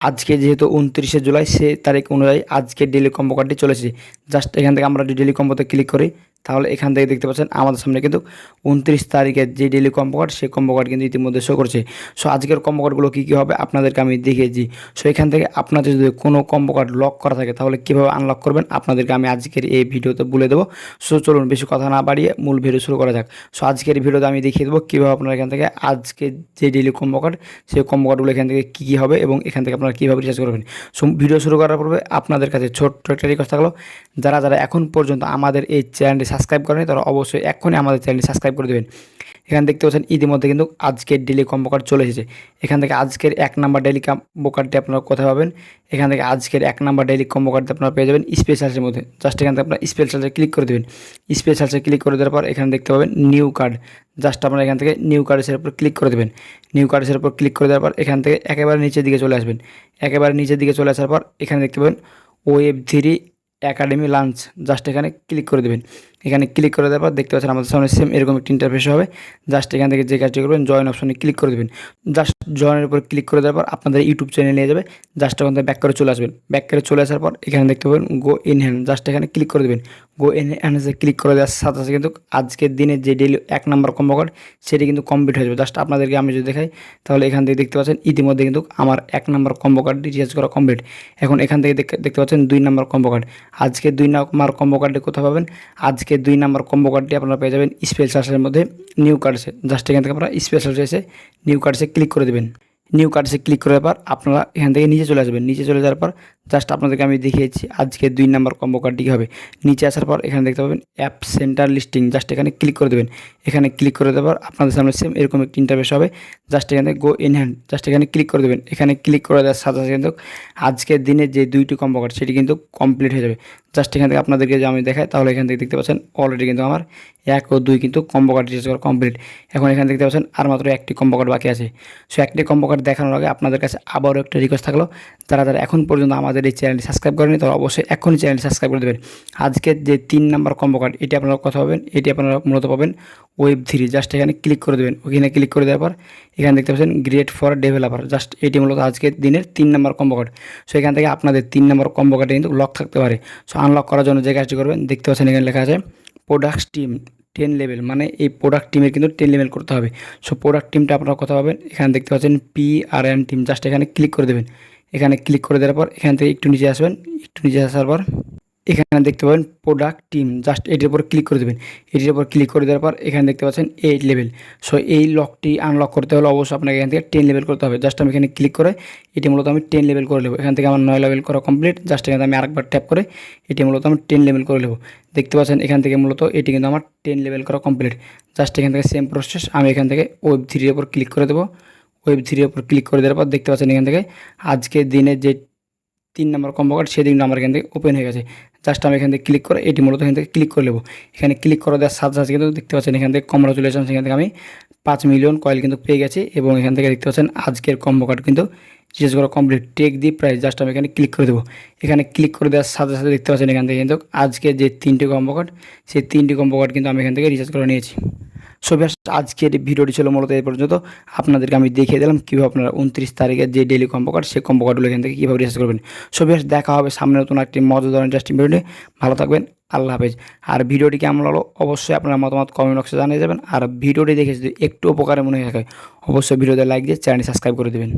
আজকে যেহেতু 29শে জুলাই সে তারিখ অনুযায়ী আজকে ডেইলি কম্বো কার্ডটি চলে এসেছে। জাস্ট এখান থেকে আমরা যদি ডেইলি কম্বোতে ক্লিক করি তাহলে এখান থেকে দেখতে পাচ্ছেন আমাদের সামনে কিন্তু 29 তারিখের যে ডেইলি কম্বো কার্ড সেই কম্বো কার্ড কিন্তু ইতিমধ্যে শো করছে। সো আজকের কম্বো কার্ডগুলো কী কী হবে আপনাদেরকে আমি দেখিয়েছি। সো এখান থেকে আপনাদের যদি কোনো কম্বো কার্ড লক করা থাকে তাহলে কীভাবে আনলক করবেন আপনাদেরকে আমি আজকের এই ভিডিওতে বলে দেবো। সো চলুন বেশি কথা না বাড়িয়ে মূল ভিডিও শুরু করা যাক। সো আজকের ভিডিওতে আমি দেখিয়ে দেবো কীভাবে আপনারা এখান থেকে আজকে যে ডেইলি কম্বো কার্ড সেই কম্বো কার্ডগুলো এখান থেকে কী কী হবে এবং এখান থেকে আপনারা কীভাবে রিচার্জ করবেন। সো ভিডিও শুরু করার পূর্বে আপনাদের কাছে ছোট্ট একটা রিকোয়েস্ট থাকলো, যারা এখন পর্যন্ত আমাদের এই চ্যানেলটি সাবস্ক্রাইব করেনি তারা অবশ্যই এক্ষুনি আমাদের চ্যানেলটি সাবস্ক্রাইব করে দেবেন। এখানে দেখতে পাচ্ছেন ইতিমধ্যে কিন্তু আজকের ডেইলি কম্বো কার্ড চলে এসেছে। এখান থেকে আজকের 1 নাম্বার ডেইলি কম্বো কার্ডটি আপনারা কোথায় পাবেন, এখান থেকে আজকের 1 নাম্বার ডেইলি কম্বো কার্ডটি আপনারা পেয়ে যাবেন স্পেশালসের মধ্যে। জাস্ট এখান থেকে আপনারা স্পেশালসে ক্লিক করে দেবেন। স্পেশালসে ক্লিক করে দেওয়ার পর এখানে দেখতে পাবেন নিউ কার্ড। জাস্ট আপনারা এখান থেকে নিউ কার্ডসের উপর ক্লিক করে দেবেন। নিউ কার্ডসের উপর ক্লিক করে দেওয়ার পর এখান থেকে একেবারে নিচের দিকে চলে আসবেন। একেবারে নিচের দিকে চলে আসার পর এখানে দেখতে পাবেন Web3 একাডেমি লঞ্চ। জাস্ট এখানে ক্লিক করে দেবেন। এখানে ক্লিক করে দেওয়ার পর দেখতে পাচ্ছেন আমাদের সামনে সেম এরকম একটি ইন্টারফেস হবে। জাস্ট এখান থেকে যে কাজটি করবেন জয়েন অপশনে ক্লিক করে দেবেন। জাস্ট জয়েনের উপর ক্লিক করে দেওয়ার পর আপনাদের ইউটিউব চ্যানেলে নিয়ে যাবে। জাস্ট ওখান থেকে ব্যাক করে চলে আসবেন। ব্যাক করে চলে আসার পর এখানে দেখতে পাবেন গো ইন হ্যান্ড। জাস্ট এখানে ক্লিক করে দেবেন। গো ইন হ্যান্ডসে ক্লিক করে দেওয়ার সাথে সাথে কিন্তু আজকের দিনে যে ডেইলি 1 নাম্বার কম্বো কার্ড সেটি কিন্তু কমপ্লিট হয়ে যাবে। জাস্ট আপনাদেরকে আমি যদি দেখাই তাহলে এখান থেকে দেখতে পাচ্ছেন ইতিমধ্যে কিন্তু আমার 1 নাম্বার কম্বো কার্ডটি রিচার্জ করা কমপ্লিট। এখন এখান থেকে দেখতে পাচ্ছেন 2 নাম্বার কম্বো কার্ড। আজকে 2 নাম্বার কম্বো কার্ডটি কোথায় পাবেন, আজকে 2 নাম্বার কম্বো কার্ডটি আপনারা পেয়ে যাবেন স্পেশালসের মধ্যে নিউ কার্ডসে। জাস্ট এখান থেকে আপনারা স্পেশালসে এসে নিউ কার্ডসে ক্লিক করে দেবেন। নিউ কার্ডসে ক্লিক করার পর আপনারা এখান থেকে নিচে চলে আসবেন। নিচে চলে যাওয়ার পর জাস্ট আপনাদেরকে আমি দেখিয়েছি আজকে 2 নাম্বার কম্বো কার্ডটি কী হবে। নিচে আসার পর এখানে দেখতে পাবেন অ্যাপ সেন্টার লিস্টিং। জাস্ট এখানে ক্লিক করে দেবেন। এখানে ক্লিক করে দেওয়ার পর আপনাদের সামনে সেম এরকম একটি ইন্টারফেস হবে। জাস্ট এখান থেকে গো ইন হ্যান্ড। জাস্ট এখানে ক্লিক করে দেবেন। এখানে ক্লিক করে দেওয়ার সাথে সাথে কিন্তু আজকের দিনে যে 2টি কম্বো কার্ড সেটি কিন্তু কমপ্লিট হয়ে যাবে। জাস্ট এখান থেকে আপনাদেরকে যে আমি দেখাই তাহলে এখান থেকে দেখতে পাচ্ছেন অলরেডি কিন্তু আমার 1 ও 2 কিন্তু কম্বো কার্ড রিচার্জ করা কমপ্লিট। এখন এখানে দেখতে পাচ্ছেন আর মাত্র একটি কম্বো কার্ড বাকি আছে। সো একটি কম্বো কার্ড দেখানোর আগে আপনাদের কাছে আবারও একটা রিকোয়েস্ট থাকলো, যারা এখন পর্যন্ত আমাদের এই চ্যানেলটি সাবস্ক্রাইব করেনি তারা অবশ্যই এখনই চ্যানেলটি সাবস্ক্রাইব করে দেবেন। আজকের যে 3 নাম্বার কম্বো কার্ড এটি আপনারা কথা পাবেন, এটি আপনারা মূলত পাবেন Web3। জাস্ট এখানে ক্লিক করে দেবেন। ওখানে ক্লিক করে দেওয়ার পর এখানে দেখতে পাচ্ছেন গ্রেট ফর ডেভেলপার। জাস্ট এটি মূলত আজকের দিনের 3 নাম্বার কম্বো কার্ড। সো এখান থেকে আপনাদের 3 নাম্বার কম্বো কার্ডে কিন্তু লক থাকতে পারে। সো আনলক করার জন্য যে কাজটি করবেন দেখতে পাচ্ছেন এখানে লেখা আছে প্রোডাক্ট টিম 10 লেভেল, মানে এই প্রোডাক্ট টিমের কিন্তু 10 লেভেল করতে হবে। সো প্রোডাক্ট টিমটা আপনারা কথা পাবেন, এখানে দেখতে পাচ্ছেন PRN টিম। জাস্ট এখানে ক্লিক করে দেবেন। এখানে ক্লিক করে দেওয়ার পর এখান থেকে একটু নিচে আসবেন। একটু নিচে আসার পর এখানে দেখতে পাবেন প্রোডাক্ট টিম। জাস্ট এটির উপর ক্লিক করে দেবেন। এটির উপর ক্লিক করে দেওয়ার পর এখানে দেখতে পাচ্ছেন 8 লেভেল। সো এই লকটি আনলক করতে হলে অবশ্যই আপনাকে এখান থেকে 10 লেভেল করতে হবে। জাস্ট আমি এখানে ক্লিক করে এটি মূলত আমি 10 লেভেল করে নেব। এখান থেকে আমার 9 লেভেল করা কমপ্লিট। জাস্ট এখানে আমি আরেকবার ট্যাপ করে এটি মূলত আমি 10 লেভেল করে নেব। দেখতে পাচ্ছেন এখান থেকে মূলত এটি কিন্তু আমার 10 লেভেল করা কমপ্লিট। জাস্ট এখান থেকে সেম প্রসেস আমি এখান থেকে Web3 এর উপর ক্লিক করে দেবো। Web3 এর উপর ক্লিক করে দেওয়ার পর দেখতে পাচ্ছেন এখান থেকে আজকের দিনের যে 3 নাম্বার কম্বো কার্ড সেদিন আমার এখান থেকে ওপেন হয়ে গেছে। জাস্ট আমি এখান থেকে ক্লিক করে এটি মূলত এখান থেকে ক্লিক করে নেব। এখানে ক্লিক করে দেওয়ার সাথে সাথে কিন্তু দেখতে পাচ্ছেন এখান থেকে কংগ্রাচুলেশন, এখান থেকে আমি 5 মিলিয়ন কয়েল কিন্তু পেয়ে গেছি এবং এখান থেকে দেখতে পাচ্ছেন আজকের কম্বো কার্ড কিন্তু রিচার্জ করা complete. Take the price. Just আমি এখানে ক্লিক করে দেবো। এখানে ক্লিক করে দেওয়ার সাথে সাথে দেখতে পাচ্ছেন এখান থেকে কিন্তু আজকে যে 3টি কম্বো কার্ড সেই 3টি কম্বো কার্ড কিন্তু আমি এখান থেকে রিচার্জ করে নিয়েছি। সো ব্যাস আজকের ভিডিওটি ছিল মূলত এই পর্যন্ত। আপনাদেরকে আমি দেখিয়ে দিলাম কীভাবে আপনারা 29 তারিখের যে ডেইলি কম্বো কার্ড সেই কম্বো কার্ডগুলো এখান থেকে কীভাবে রিচার্জ করবেন। সো ব্যাস দেখা হবে সামনে নতুন একটি মজাদার ইন্টারেস্টিং ভিডিও। ভালো থাকবেন, আল্লাহ হাফেজ। আর ভিডিওটি কেমন হলো অবশ্যই আপনার মতামত কমেন্ট বক্সে জানিয়ে যাবেন। আর ভিডিওটি দেখে যদি একটু উপকারে মনে হয়ে থাকে অবশ্যই ভিডিওতে লাইক দিয়ে চ্যানেলটি সাবস্ক্রাইব করে দেবেন।